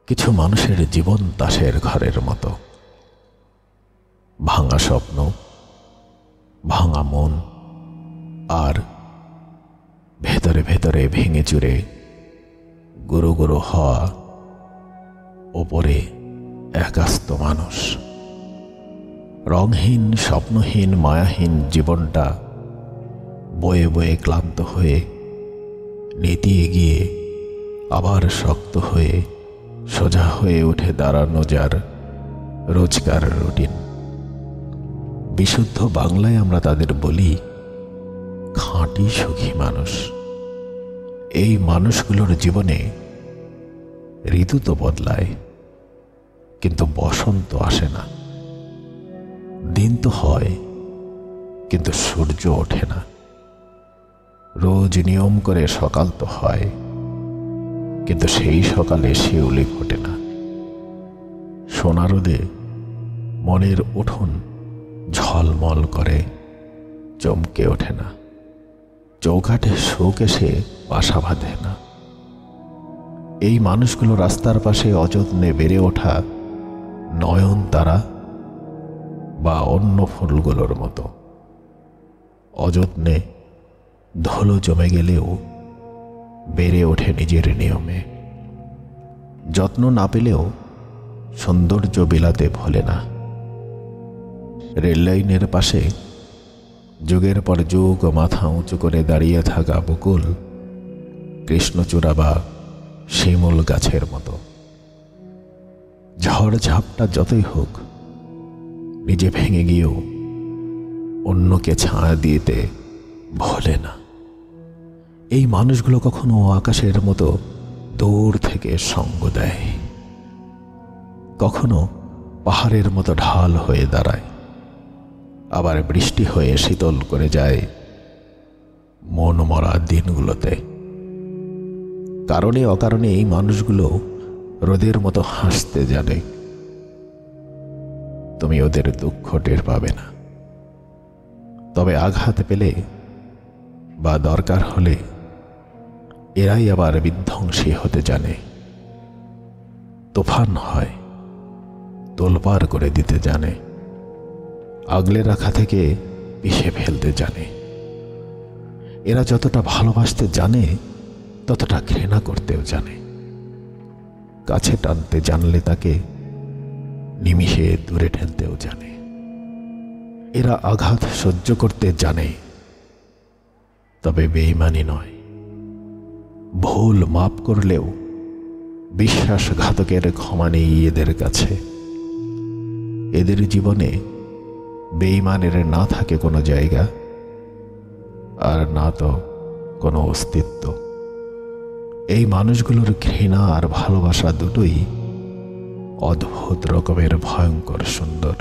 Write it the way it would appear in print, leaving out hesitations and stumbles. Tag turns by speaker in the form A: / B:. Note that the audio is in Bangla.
A: কিছু মানুষের জীবন তাসের ঘরের মতো, ভাঙা স্বপ্ন, ভাঙা মন, আর ভেতরে ভেতরে ভেঙে চুরে গুঁড়ো গুঁড়ো হওয়া ওপরে এক আস্ত মানুষ। রংহীন, স্বপ্নহীন, মায়াহীন জীবনটা বয়ে বয়ে ক্লান্ত হয়ে নেতিয়ে গিয়ে আবার শক্ত হয়ে সোজা হয়ে উঠে দাঁড়ানো যার রোজকার রুটিন। বিশুদ্ধ বাংলায় আমরা তাদের বলি খাঁটি সুখী মানুষ। এই মানুষগুলোর জীবনে ঋতু তো বদলায়, কিন্তু বসন্ত আসে না। দিন তো হয়, কিন্তু সূর্য ওঠে না। রোজ নিয়ম করে সকাল তো হয়, কিন্তু সেই সকালে শিউলি ফোটে না। সোনা রোদে মনের উঠোন ঝলমল করে, চমকে ওঠে না। চৌকাঠে শোক এসে বাসা বাঁধে না। এই মানুষগুলো রাস্তার পাশে অযত্নে বেড়ে ওঠা নয়নতারা বা অন্য ফুলগুলোর মতো। অযত্নে ধুলো জমে গেলেও বেড়ে ওঠে নিজের নিয়মে। যত্ন না পেলেও সৌন্দর্য বিলাতে ভোলে না। রেললাইনের পাশে যুগের পর যুগ মাথা উঁচু করে দাঁড়িয়ে থাকা বকুল, কৃষ্ণচূড়া বা শিমুল গাছের মতো। ঝড় ঝাপটা যতই হোক, নিজে ভেঙে গিয়েও অন্যকে ছায়া দিতে ভোলে না। এই মানুষগুলো কখনো আকাশের মতো দূর থেকে সঙ্গ দেয়, কখনো পাহাড়ের মতো ঢাল হয়ে দাঁড়ায়, আবার বৃষ্টি হয়ে শীতল করে যায় মন মরা দিনগুলোতে। কারণে অকারণে এই মানুষগুলো রোদের মতো হাসতে জানে। তুমি ওদের দুঃখ টের পাবে না, তবে আঘাত পেলে বা দরকার হলে এরাই আবার বিধ্বংসী হতে জানে। তুফান হয়, তোলপাড় করে দিতে জানে, আগলে রাখা থেকে পিষে ফেলতে জানে। এরা যতটা ভালোবাসতে জানে, ততটা ঘৃণা করতেও জানে। কাছে টানতে জানলে তাকে নিমিষে দূরে ঠেলতেও জানে। এরা আঘাত সহ্য করতে জানে, তবে বেঈমানি নয়। ভুল মাপ করলেও বিশ্বাসঘাতকের ক্ষমা নেই এদের কাছে। এদের জীবনে বেঈমানের না থাকে কোনো জায়গা, আর না তো কোনো অস্তিত্ব। এই মানুষগুলোর ঘৃণা আর ভালোবাসা দুটোই অদ্ভুত রকমের ভয়ঙ্কর সুন্দর।